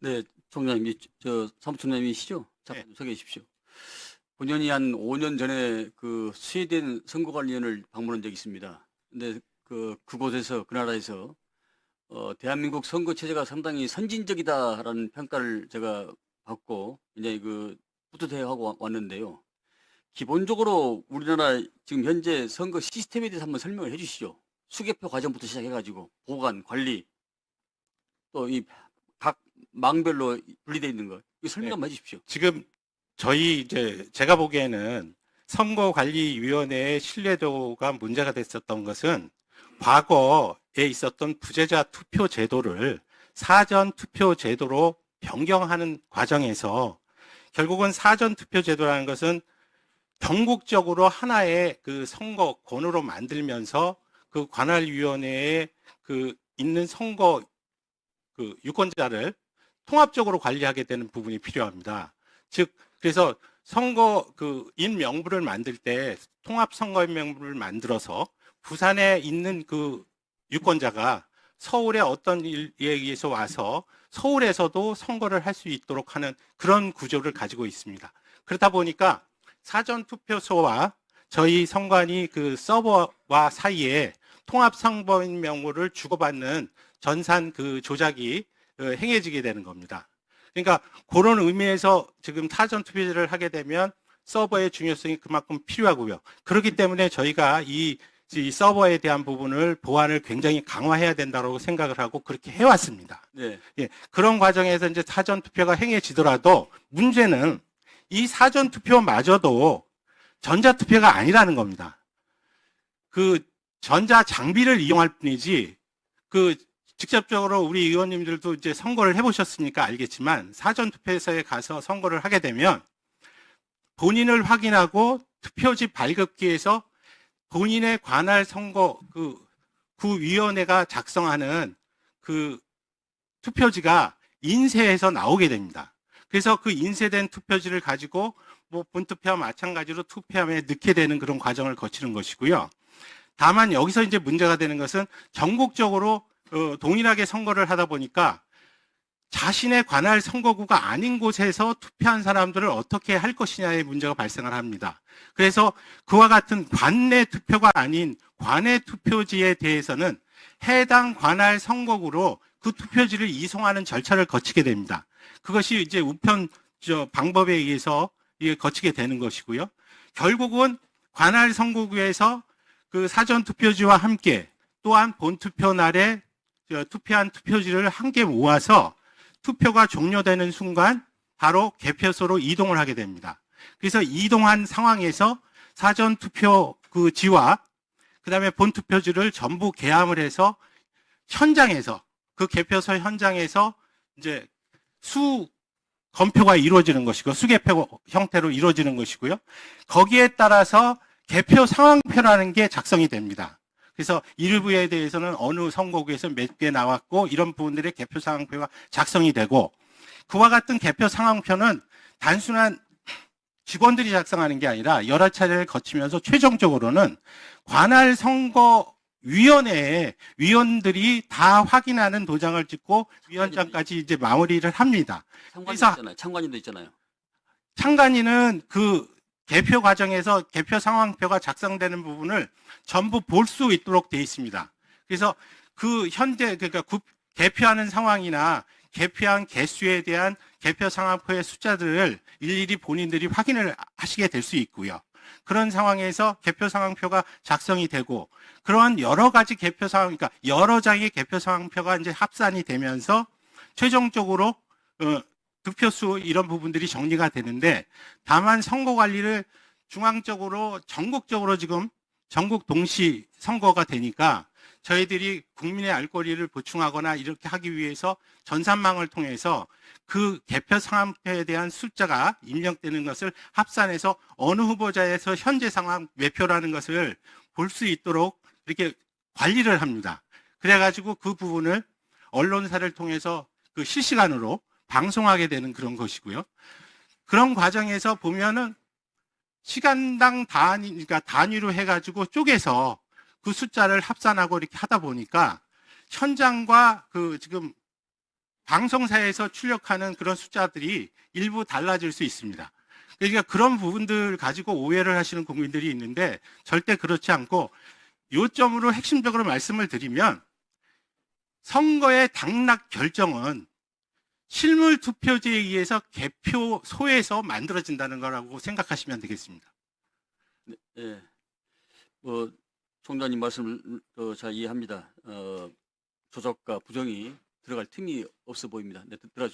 네, 총장님, 사무총장님이시죠? 네. 잠깐 좀 소개해 주십시오. 본연이 한 5년 전에 그 스웨덴 선거관리위원회를 방문한 적이 있습니다. 근데 그곳에서, 그 나라에서, 대한민국 선거 체제가 상당히 선진적이다라는 평가를 제가 받고, 굉장히 뿌듯해하고 왔는데요. 기본적으로 우리나라 지금 현재 선거 시스템에 대해서 한번 설명을 해 주시죠. 수개표 과정부터 시작해가지고, 보관, 관리, 또 이 각 망별로 분리되어 있는 거, 이거 설명 네. 한번 해 주십시오. 지금 제가 보기에는 선거관리위원회의 신뢰도가 문제가 됐었던 것은 과거에 있었던 부재자 투표 제도를 사전 투표 제도로 변경하는 과정에서 결국은 사전 투표 제도라는 것은 전국적으로 하나의 그 선거권으로 만들면서 그 관할위원회에 있는 선거 유권자를 통합적으로 관리하게 되는 부분이 필요합니다. 즉, 그래서 인 명부를 만들 때 통합 선거인 명부를 만들어서 부산에 있는 그 유권자가 서울에 어떤 일에 의해서 와서 서울에서도 선거를 할 수 있도록 하는 그런 구조를 가지고 있습니다. 그렇다 보니까 사전 투표소와 저희 선관위 그 서버와 사이에 통합 선거인 명부를 주고받는 전산 그 조작이 행해지게 되는 겁니다. 그러니까 그런 의미에서 지금 사전 투표를 하게 되면 서버의 중요성이 그만큼 필요하고요. 그렇기 때문에 저희가 이 서버에 대한 부분을 보안을 굉장히 강화해야 된다고 생각을 하고 그렇게 해왔습니다. 네. 예, 그런 과정에서 이제 사전 투표가 행해지더라도 문제는 이 사전 투표마저도 전자 투표가 아니라는 겁니다. 그 전자 장비를 이용할 뿐이지 직접적으로 우리 의원님들도 이제 선거를 해보셨으니까 알겠지만 사전투표소에 가서 선거를 하게 되면 본인을 확인하고 투표지 발급기에서 본인의 관할 선거 구위원회가 작성하는 그 투표지가 인쇄해서 나오게 됩니다. 그래서 그 인쇄된 투표지를 가지고 뭐 본투표와 마찬가지로 투표함에 넣게 되는 그런 과정을 거치는 것이고요. 다만 여기서 이제 문제가 되는 것은 전국적으로 동일하게 선거를 하다 보니까 자신의 관할 선거구가 아닌 곳에서 투표한 사람들을 어떻게 할 것이냐의 문제가 발생을 합니다. 그래서 그와 같은 관내 투표가 아닌 관외 투표지에 대해서는 해당 관할 선거구로 그 투표지를 이송하는 절차를 거치게 됩니다. 그것이 이제 우편 방법에 의해서 거치게 되는 것이고요. 결국은 관할 선거구에서 그 사전 투표지와 함께 또한 본투표 날에 투표한 투표지를 함께 모아서 투표가 종료되는 순간 바로 개표소로 이동을 하게 됩니다. 그래서 이동한 상황에서 사전 투표지와 그다음에 본투표지를 전부 개함을 해서 현장에서 그 개표소 현장에서 이제 검표가 이루어지는 것이고 수개표 형태로 이루어지는 것이고요. 거기에 따라서 개표 상황표라는 게 작성이 됩니다. 그래서 일부에 대해서는 어느 선거구에서 몇 개 나왔고 이런 부분들의 개표 상황표가 작성이 되고 그와 같은 개표 상황표는 단순한 직원들이 작성하는 게 아니라 여러 차례를 거치면서 최종적으로는 관할 선거위원회의 위원들이 다 확인하는 도장을 찍고 위원장까지 이제 마무리를 합니다. 참관인도 있잖아요. 참관인은 그 개표 과정에서 개표 상황표가 작성되는 부분을 전부 볼 수 있도록 되어 있습니다. 그래서 그러니까 개표하는 상황이나 개표한 개수에 대한 개표 상황표의 숫자들을 일일이 본인들이 확인을 하시게 될 수 있고요. 그런 상황에서 개표 상황표가 작성이 되고 그러한 여러 가지 개표 상황, 그러니까 여러 장의 개표 상황표가 이제 합산이 되면서 최종적으로 득표수 이런 부분들이 정리가 되는데 다만 선거 관리를 중앙적으로 전국적으로 지금 전국 동시 선거가 되니까 저희들이 국민의 알 권리를 보충하거나 이렇게 하기 위해서 전산망을 통해서 그 개표 상황표에 대한 숫자가 입력되는 것을 합산해서 어느 후보자에서 현재 상황 매표라는 것을 볼 수 있도록 이렇게 관리를 합니다. 그래가지고 그 부분을 언론사를 통해서 그 실시간으로 방송하게 되는 그런 것이고요. 그런 과정에서 보면은 시간당 그러니까 단위로 해가지고 쪼개서 그 숫자를 합산하고 이렇게 하다 보니까 현장과 지금 방송사에서 출력하는 그런 숫자들이 일부 달라질 수 있습니다. 그러니까 그런 부분들 가지고 오해를 하시는 국민들이 있는데 절대 그렇지 않고 요점으로 핵심적으로 말씀을 드리면 선거의 당락 결정은 실물 투표제에 의해서 개표소에서 만들어진다는 거라고 생각하시면 되겠습니다. 예. 뭐 총장님 말씀을 잘 이해합니다. 조작과 부정이 들어갈 틈이 없어 보입니다. 네, 들어가